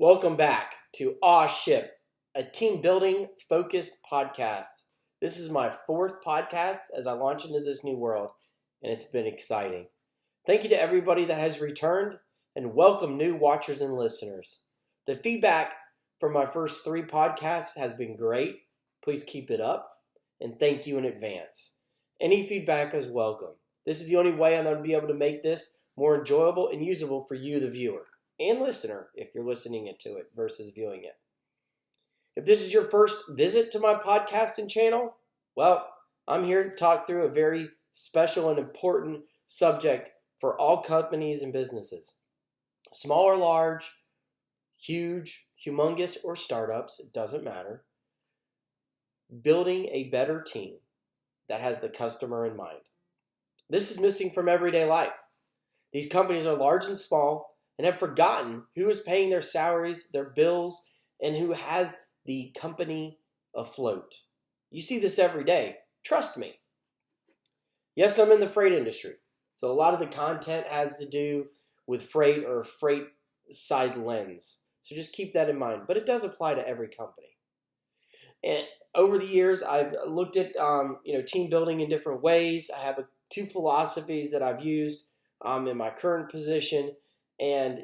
Welcome back to Aw Ship, a team building focused podcast. This is my fourth podcast as I launch into this new world, and it's been exciting. Thank you to everybody that has returned, and welcome new watchers and listeners. The feedback from my first three podcasts has been great. Please keep it up, and thank you in advance. Any feedback is welcome. This is the only way I'm going to be able to make this more enjoyable and usable for you, the viewer and listener, if you're listening to it versus viewing it. If this is your first visit to my podcasting channel, well, I'm here to talk through a very special and important subject for all companies and businesses. Small or large, huge, humongous, or startups, it doesn't matter. Building a better team that has the customer in mind. This is missing from everyday life. These companies are large and small, and have forgotten who is paying their salaries, their bills, and who has the company afloat. You see this every day. Trust me. Yes, I'm in the freight industry, so a lot of the content has to do with freight or freight side lens. So just keep that in mind. But it does apply to every company. And over the years, I've looked at team building in different ways. I have two philosophies that I've used in my current position. And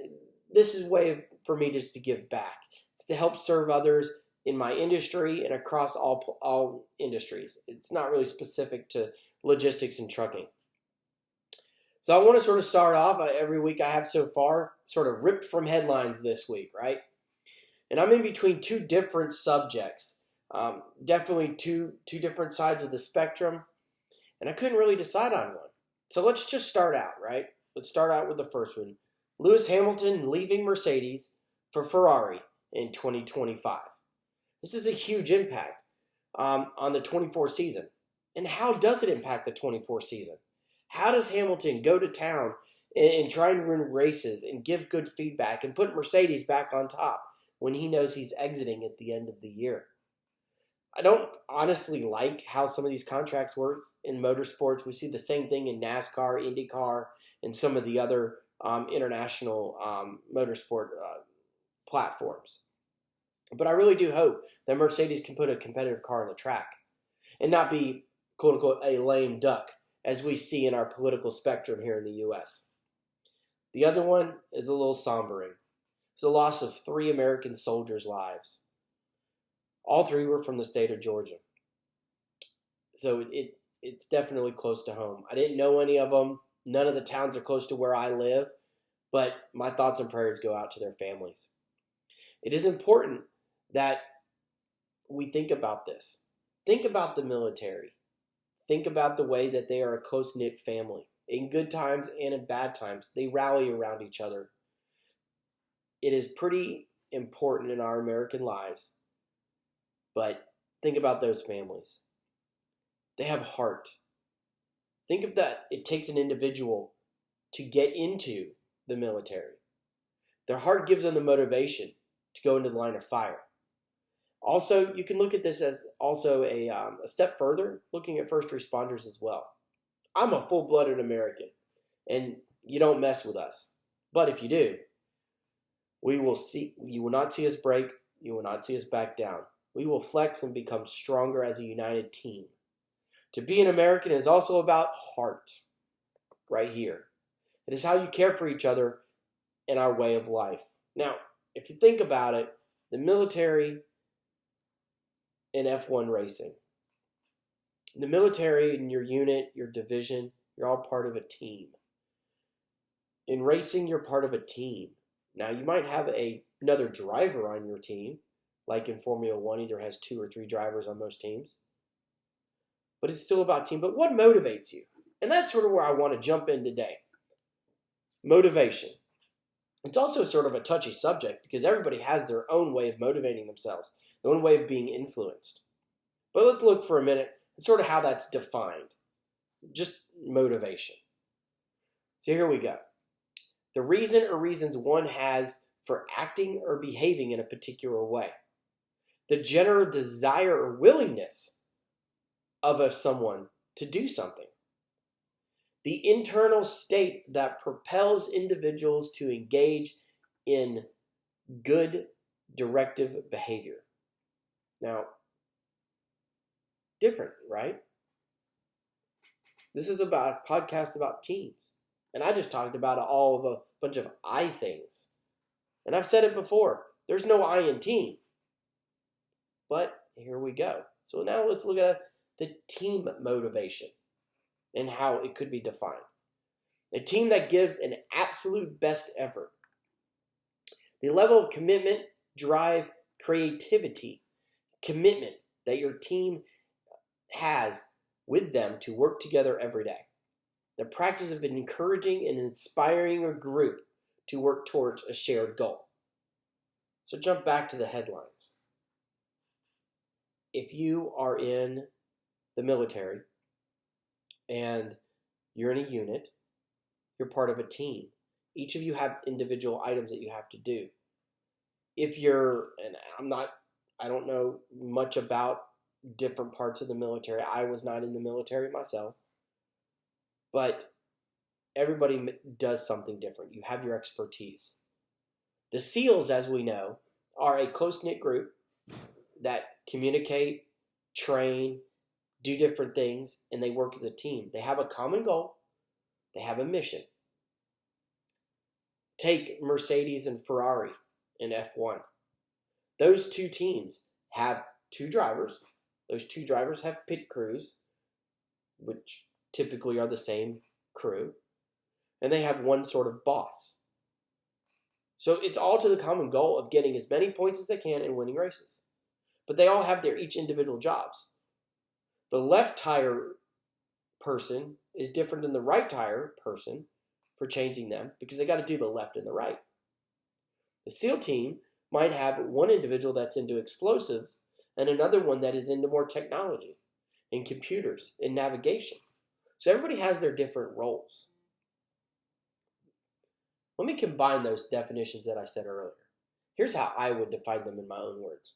this is a way for me just to give back. It's to help serve others in my industry and across all industries. It's not really specific to logistics and trucking. So I want to sort of start off every week I have so far, sort of ripped from headlines this week, right? And I'm in between two different subjects, definitely two different sides of the spectrum, and I couldn't really decide on one. So let's just start out, right? Let's start out with the first one. Lewis Hamilton leaving Mercedes for Ferrari in 2025. This is a huge impact on the 24 season. And how does it impact the 24 season? How does Hamilton go to town and try and win races and give good feedback and put Mercedes back on top when he knows he's exiting at the end of the year? I don't honestly like how some of these contracts work in motorsports. We see the same thing in NASCAR, IndyCar, and some of the other international motorsport platforms. But I really do hope that Mercedes can put a competitive car on the track and not be, quote unquote, a lame duck, as we see in our political spectrum here in the U.S. The other one is a little sombering. It's the loss of 3 American soldiers' lives. All 3 were from the state of Georgia. So it's definitely close to home. I didn't know any of them. None of the towns are close to where I live, but my thoughts and prayers go out to their families. It is important that we think about this. Think about the military. Think about the way that they are a close-knit family. In good times and in bad times, they rally around each other. It is pretty important in our American lives, but think about those families. They have heart. Think of that. It takes an individual to get into the military. Their heart gives them the motivation to go into the line of fire. Also, you can look at this as also a step further, looking at first responders as well. I'm a full-blooded American, and you don't mess with us. But if you do, you will not see us break. You will not see us back down. We will flex and become stronger as a united team. To be an American is also about heart, right here. It is how you care for each other in our way of life. Now, if you think about it, the military and F1 racing. The military and your unit, your division, you're all part of a team. In racing, you're part of a team. Now, you might have another driver on your team, like in Formula One, either has 2 or 3 drivers on most teams. But it's still about team. But what motivates you? And that's sort of where I want to jump in today. Motivation. It's also sort of a touchy subject because everybody has their own way of motivating themselves, their own way of being influenced. But let's look for a minute at sort of how that's defined. Just motivation. So here we go. The reason or reasons one has for acting or behaving in a particular way. The general desire or willingness of someone to do something. The internal state that propels individuals to engage in good directive behavior. Now, different, right? This is about a podcast about teams. And I just talked about all of a bunch of I things. And I've said it before. There's no I in team. But here we go. So now let's look at the team motivation and how it could be defined. A team that gives an absolute best effort. The level of commitment, drive, creativity, commitment that your team has with them to work together every day. The practice of encouraging and inspiring a group to work towards a shared goal. So jump back to the headlines. If you are in the military and you're in a unit, you're part of a team. Each of you have individual items that you have to do. If you're, and I don't know much about different parts of the military. I was not in the military myself. But everybody does something different. You have your expertise. The SEALs, as we know, are a close-knit group that communicate, train, do different things, and they work as a team. They have a common goal. They have a mission. Take Mercedes and Ferrari in F1. Those two teams have two drivers. Those two drivers have pit crews, which typically are the same crew, and they have one sort of boss. So it's all to the common goal of getting as many points as they can and winning races. But they all have their each individual jobs. The left tire person is different than the right tire person for changing them because they got to do the left and the right. The SEAL team might have one individual that's into explosives and another one that is into more technology and computers and navigation. So everybody has their different roles. Let me combine those definitions that I said earlier. Here's how I would define them in my own words.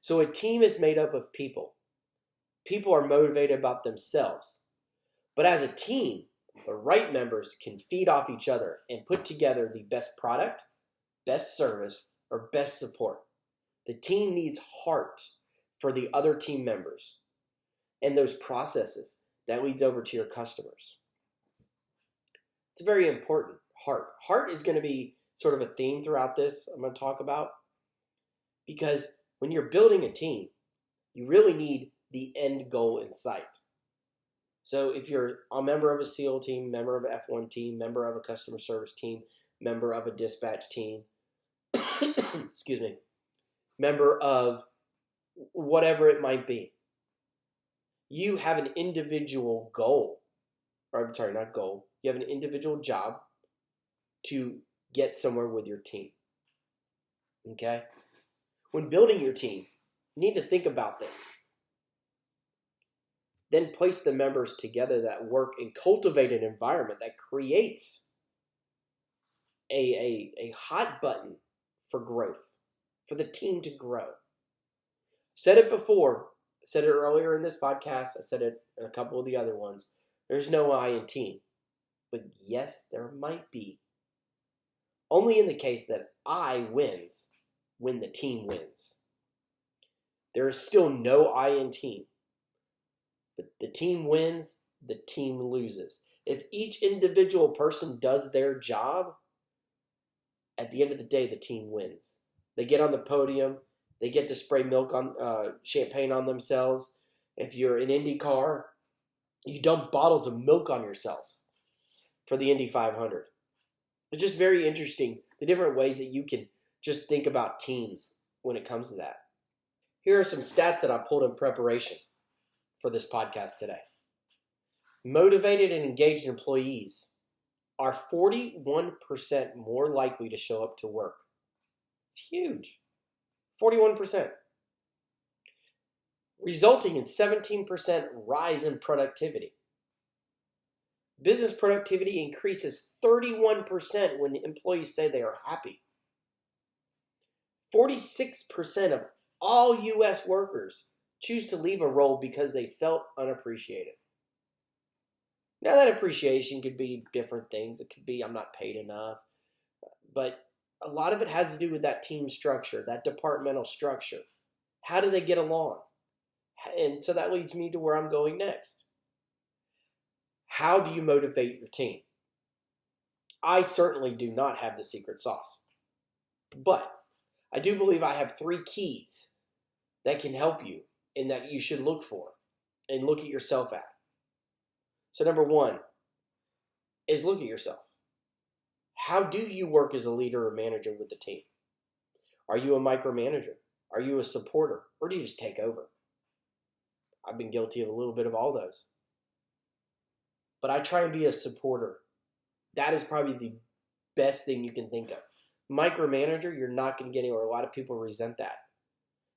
So a team is made up of people. People are motivated about themselves. But as a team, the right members can feed off each other and put together the best product, best service, or best support. The team needs heart for the other team members and those processes that leads over to your customers. It's very important. Heart. Heart is going to be sort of a theme throughout this I'm going to talk about, because when you're building a team, you really need the end goal in sight. So if you're a member of a SEAL team, member of an F1 team, member of a customer service team, member of a dispatch team, excuse me, member of whatever it might be, you have an individual goal, or I'm sorry, not goal. You have an individual job to get somewhere with your team. Okay? When building your team, you need to think about this. Then place the members together that work and cultivate an environment that creates a hot button for growth, for the team to grow. Said it before, said it earlier in this podcast, I said it in a couple of the other ones. There's no I in team. But yes, there might be. Only in the case that I wins when the team wins. There is still no I in team. But the team wins, the team loses. If each individual person does their job, at the end of the day, the team wins. They get on the podium. They get to spray champagne on themselves. If you're an Indy car, you dump bottles of milk on yourself for the Indy 500. It's just very interesting, the different ways that you can just think about teams when it comes to that. Here are some stats that I pulled in preparation for this podcast today. Motivated and engaged employees are 41% more likely to show up to work. It's huge. 41%. Resulting in 17% rise in productivity. Business productivity increases 31% when employees say they are happy. 46% of all U.S. workers choose to leave a role because they felt unappreciated. Now that appreciation could be different things. It could be I'm not paid enough. But A lot of it has to do with that team structure, that departmental structure. How do they get along? And so that leads me to where I'm going next. How do you motivate your team? I certainly do not have the secret sauce, but I do believe I have 3 keys that can help you and that you should look for and look at yourself at. So number 1 is look at yourself. How do you work as a leader or manager with the team? Are you a micromanager? Are you a supporter? Or do you just take over? I've been guilty of a little bit of all those. But I try and be a supporter. That is probably the best thing you can think of. Micromanager, you're not going to get anywhere. A lot of people resent that.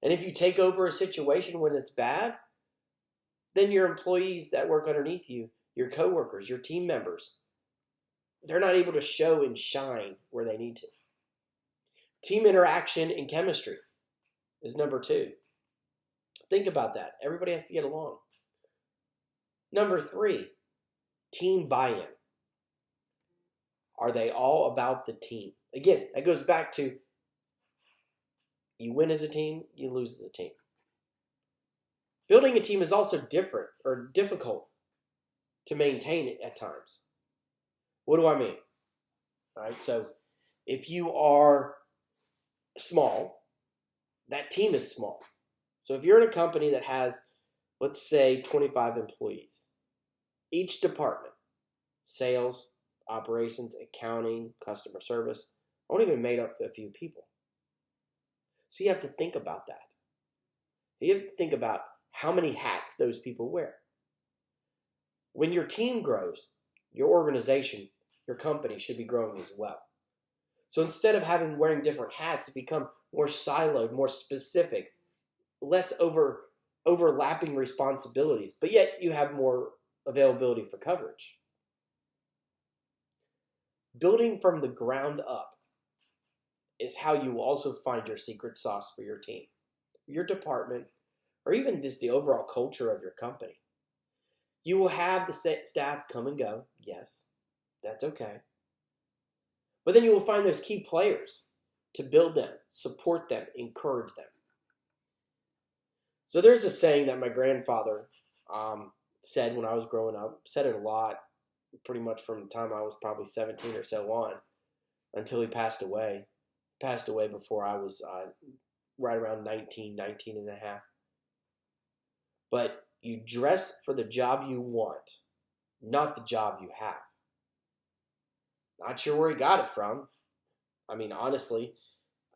And if you take over a situation when it's bad, then your employees that work underneath you, your coworkers, your team members, they're not able to show and shine where they need to. Team interaction and chemistry is number 2. Think about that. Everybody has to get along. Number 3, team buy-in. Are they all about the team? Again, that goes back to you win as a team, you lose as a team. Building a team is also different or difficult to maintain it at times. What do I mean? All right, so if you are small, that team is small. So if you're in a company that has, let's say, 25 employees, each department, sales, operations, accounting, customer service, only even made up a few people. So you have to think about that. You have to think about how many hats those people wear. When your team grows, your organization, your company should be growing as well. So instead of wearing different hats, it become more siloed, more specific, less overlapping responsibilities, but yet you have more availability for coverage. Building from the ground up is how you will also find your secret sauce for your team, your department, or even just the overall culture of your company. You will have the staff come and go. Yes, that's okay. But then you will find those key players to build them, support them, encourage them. So there's a saying that my grandfather said when I was growing up, said it a lot, pretty much from the time I was probably 17 or so on until he passed away. He passed away before I was right around 19 and a half. But you dress for the job you want, not the job you have. Not sure where he got it from. I mean, honestly,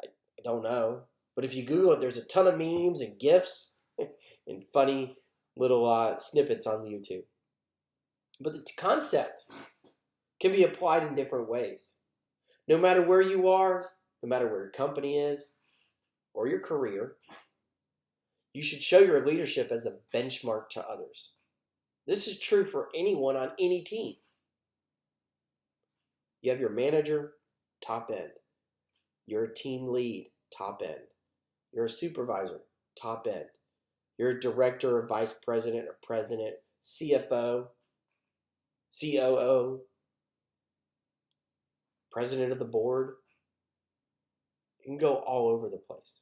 I don't know. But if you Google it, there's a ton of memes and GIFs and funny little snippets on YouTube. But the concept can be applied in different ways. No matter where you are, no matter where your company is, or your career, you should show your leadership as a benchmark to others. This is true for anyone on any team. You have your manager, top end. You're a team lead, top end. You're a supervisor, top end. You're a director or vice president or president, CFO, COO, president of the board. You can go all over the place.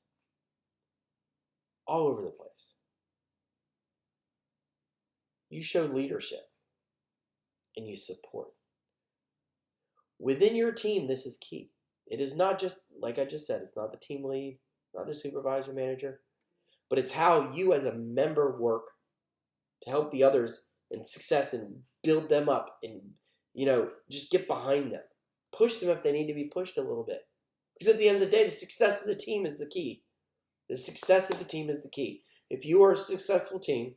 All over the place. You show leadership and you support. Within your team, this is key. It is not just, like I just said, it's not the team lead, not the supervisor manager, but it's how you as a member work to help the others in success and build them up and, just get behind them. Push them if they need to be pushed a little bit. Because at the end of the day, the success of the team is the key. The success of the team is the key. If you are a successful team,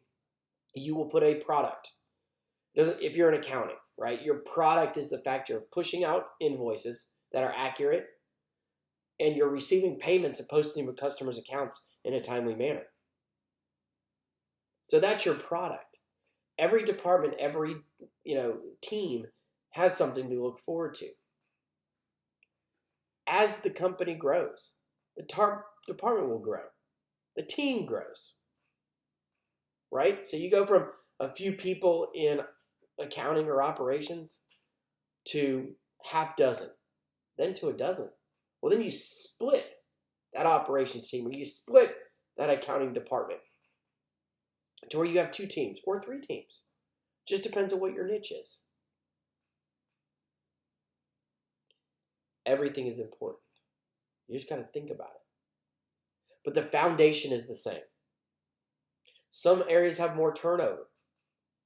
you will put a product. If you're in accounting, right? Your product is the fact you're pushing out invoices that are accurate and you're receiving payments and posting them with customers' accounts in a timely manner. So that's your product. Every department, every team has something to look forward to. As the company grows, the department will grow. The team grows. Right? So you go from a few people in accounting or operations to half dozen, then to a dozen. Well, then you split that operations team, or you split that accounting department to where you have 2 teams or 3 teams. Just depends on what your niche is. Everything is important. You just got to think about it. But the foundation is the same. Some areas have more turnover.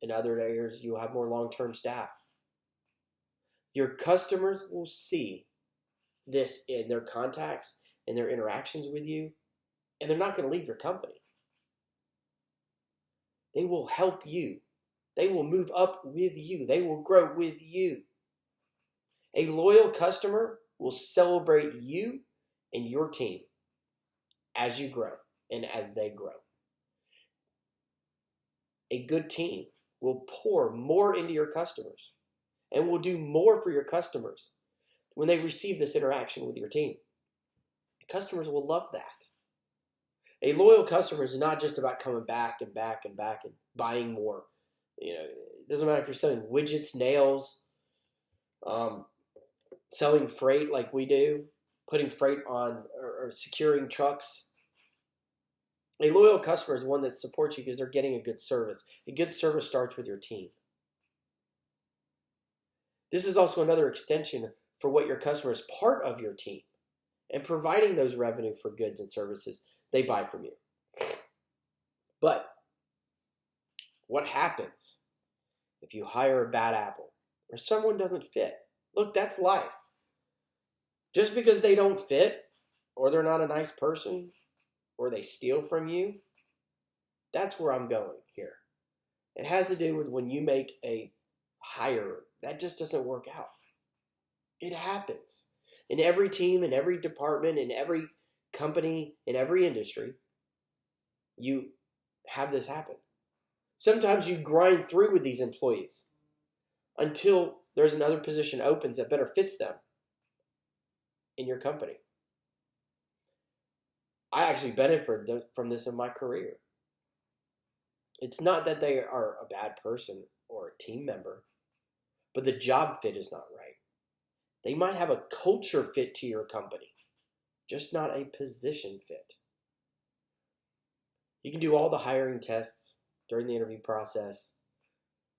In other areas, you'll have more long-term staff. Your customers will see this in their contacts and their interactions with you, and they're not going to leave your company. They will help you. They will move up with you. They will grow with you. A loyal customer will celebrate you and your team as you grow and as they grow. A good team will pour more into your customers and will do more for your customers when they receive this interaction with your team. Customers will love that. A loyal customer is not just about coming back and back and back and buying more. It doesn't matter if you're selling widgets, nails, selling freight like we do, putting freight on or securing trucks. A loyal customer is one that supports you because they're getting a good service. A good service starts with your team. This is also another extension for what your customer is part of your team and providing those revenue for goods and services they buy from you. But what happens if you hire a bad apple or someone doesn't fit? Look, that's life. Just because they don't fit or they're not a nice person or they steal from you, that's where I'm going here. It has to do with when you make a hire, that just doesn't work out. It happens. In every team, in every department, in every company, in every industry, you have this happen. Sometimes you grind through with these employees until there's another position opens that better fits them in your company. I actually benefited from this in my career. It's not that they are a bad person or a team member, but the job fit is not right. They might have a culture fit to your company, just not a position fit. You can do all the hiring tests during the interview process.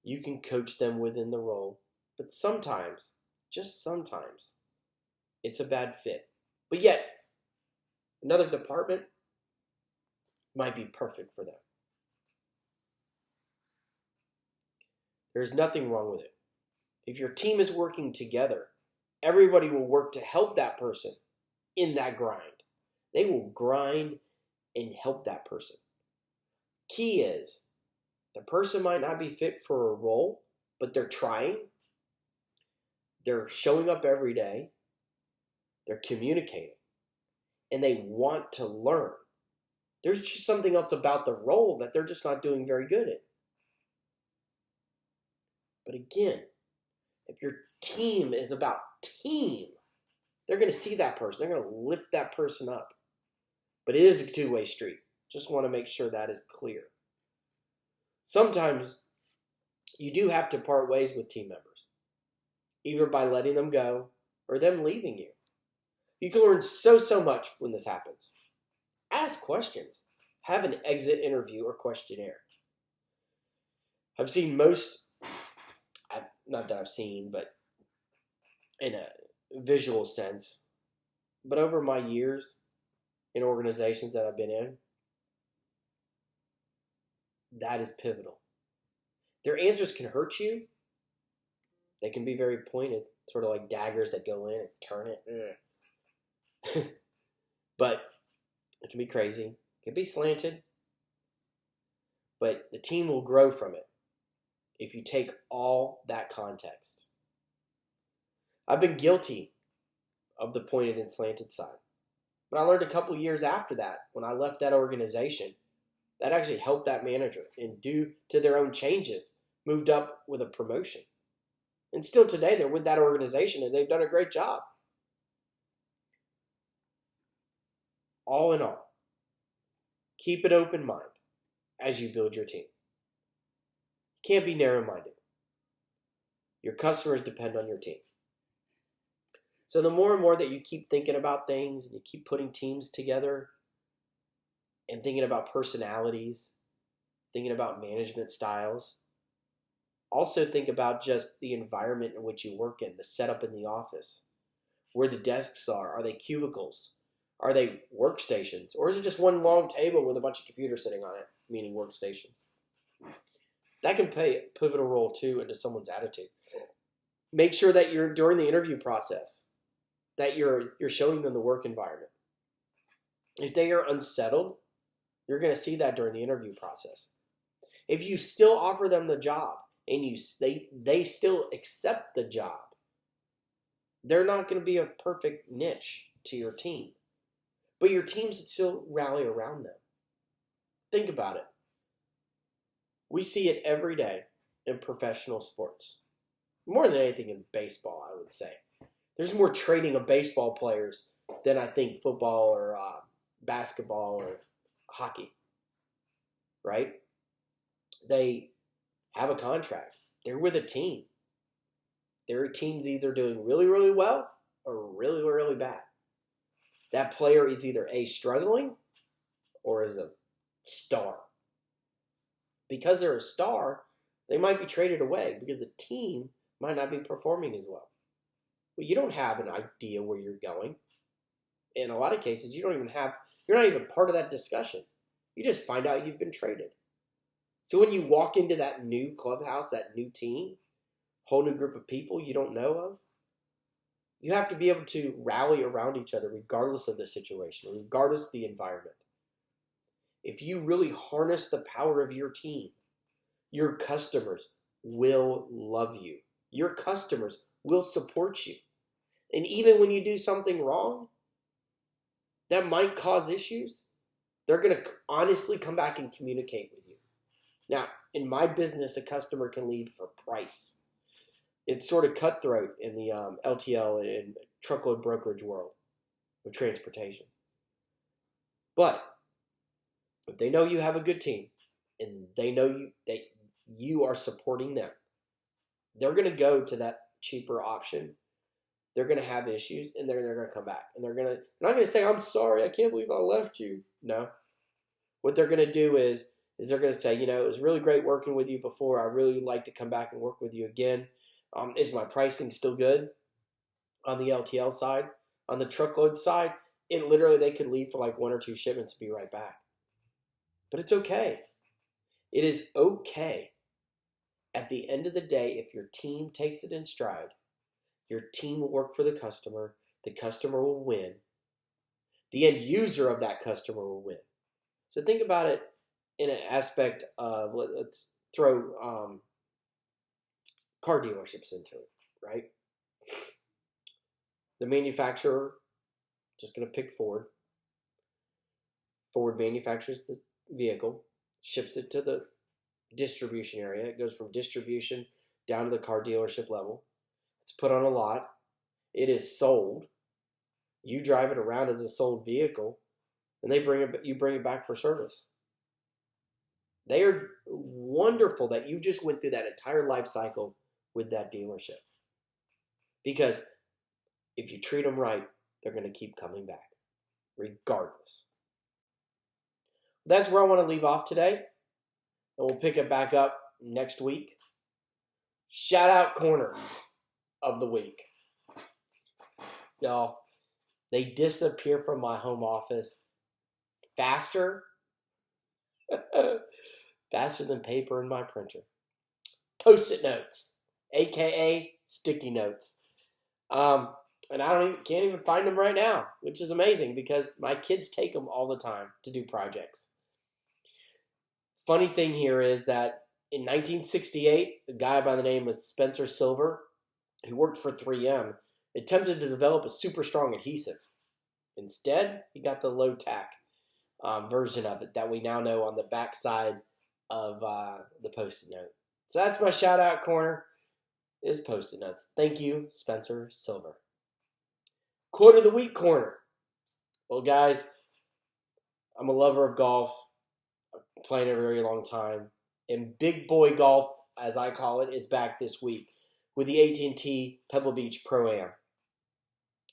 You can coach them within the role, but sometimes, just sometimes, it's a bad fit. But yet, another department might be perfect for them. There's nothing wrong with it. If your team is working together, everybody will work to help that person in that grind. They will grind and help that person. Key is, the person might not be fit for a role, but they're trying. They're showing up every day. They're communicating. And they want to learn. There's just something else about the role that they're just not doing very good at. But again, if your team is about team, they're going to see that person. They're going to lift that person up. But it is a two-way street. Just want to make sure that is clear. Sometimes you do have to part ways with team members, either by letting them go or them leaving you. You can learn so much when this happens. Ask questions. Have an exit interview or questionnaire. I've seen most, not that I've seen, but in a visual sense, but over my years in organizations that I've been in, that is pivotal. Their answers can hurt you. They can be very pointed, sort of like daggers that go in and turn it. But it can be crazy. It can be slanted. But the team will grow from it if you take all that context. I've been guilty of the pointed and slanted side. But I learned a couple years after that, when I left that organization, that actually helped that manager, and due to their own changes, moved up with a promotion. And still today, they're with that organization, and they've done a great job. All in all, keep an open mind as you build your team. You can't be narrow-minded. Your customers depend on your team. So the more and more that you keep thinking about things and you keep putting teams together and thinking about personalities, thinking about management styles, also think about just the environment in which you work in, the setup in the office, where the desks are. Are they cubicles? Are they workstations? Or is it just one long table with a bunch of computers sitting on it, meaning workstations? That can play a pivotal role too into someone's attitude. Make sure that you're during the interview process, that you're showing them the work environment. If they are unsettled, you're going to see that during the interview process. If you still offer them the job and they still accept the job, they're not going to be a perfect niche to your team. But your teams still rally around them. Think about it. We see it every day in professional sports. More than anything in baseball, I would say. There's more trading of baseball players than I think football or basketball or hockey. Right? They have a contract. They're with a team. Their team's either doing really, really well or really, really bad. That player is either A, struggling or is a star. Because they're a star, they might be traded away because the team might not be performing as well. Well, you don't have an idea where you're going. In a lot of cases, you're not even part of that discussion. You just find out you've been traded. So when you walk into that new clubhouse, that new team, whole new group of people you don't know of, you have to be able to rally around each other regardless of the situation, regardless of the environment. If you really harness the power of your team, your customers will love you. Your customers will support you. And even when you do something wrong that might cause issues, they're going to honestly come back and communicate with you. Now, in my business, a customer can leave for price. It's sort of cutthroat in the LTL and truckload brokerage world of transportation. But if they know you have a good team and they know that you are supporting them, they're going to go to that cheaper option. They're going to have issues, and they're going to come back. And they're not going to say, "I'm sorry, I can't believe I left you." No. What they're going to do is they're going to say, "You know, it was really great working with you before. I really like to come back and work with you again. Is my pricing still good on the LTL side? On the truckload side, they could leave for like 1 or 2 shipments and be right back. But it's okay. It is okay. At the end of the day, if your team takes it in stride, your team will work for the customer will win, the end user of that customer will win. So think about it in an aspect of, let's throw car dealerships into it, right? The manufacturer, just going to pick Ford. Ford manufactures the vehicle, ships it to the distribution area. It goes from distribution down to the car dealership level. It's put on a lot. It is sold. You drive it around as a sold vehicle, and you bring it back for service. They are wonderful that you just went through that entire life cycle with that dealership. Because if you treat them right, they're going to keep coming back, regardless. That's where I want to leave off today, and we'll pick it back up next week. Shout out corner of the week. Y'all, they disappear from my home office faster than paper in my printer. Post-it notes, aka sticky notes. And I can't even find them right now, which is amazing because my kids take them all the time to do projects. Funny thing here is that in 1968, a guy by the name of Spencer Silver, who worked for 3M, attempted to develop a super strong adhesive. Instead, he got the low tack version of it that we now know on the back side of the Post-it note. So that's my shout out corner, is Post-it notes. Thank you, Spencer Silver. Quote of the week corner. Well, guys, I'm a lover of golf. I've played it a very long time. And big boy golf, as I call it, is back this week with the AT&T Pebble Beach Pro-Am.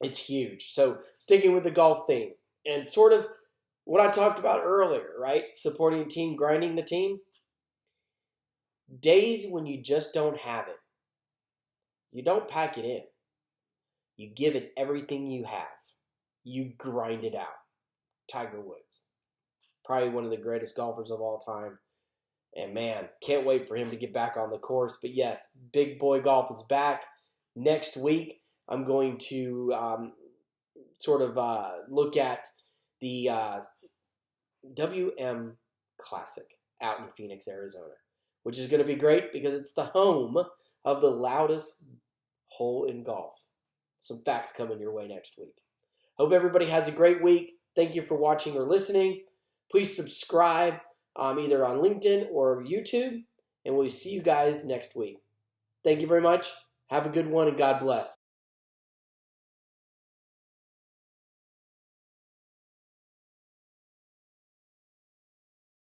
It's huge. So sticking with the golf theme and sort of what I talked about earlier, right? Supporting a team, grinding the team. Days when you just don't have it, you don't pack it in. You give it everything you have. You grind it out. Tiger Woods, probably one of the greatest golfers of all time. And man, can't wait for him to get back on the course. But yes, big boy golf is back. Next week, I'm going to look at the WM Classic out in Phoenix, Arizona, which is going to be great because it's the home of the loudest hole in golf. Some facts coming your way next week. Hope everybody has a great week. Thank you for watching or listening. Please subscribe either on LinkedIn or YouTube, and we'll see you guys next week. Thank you very much. Have a good one, and God bless.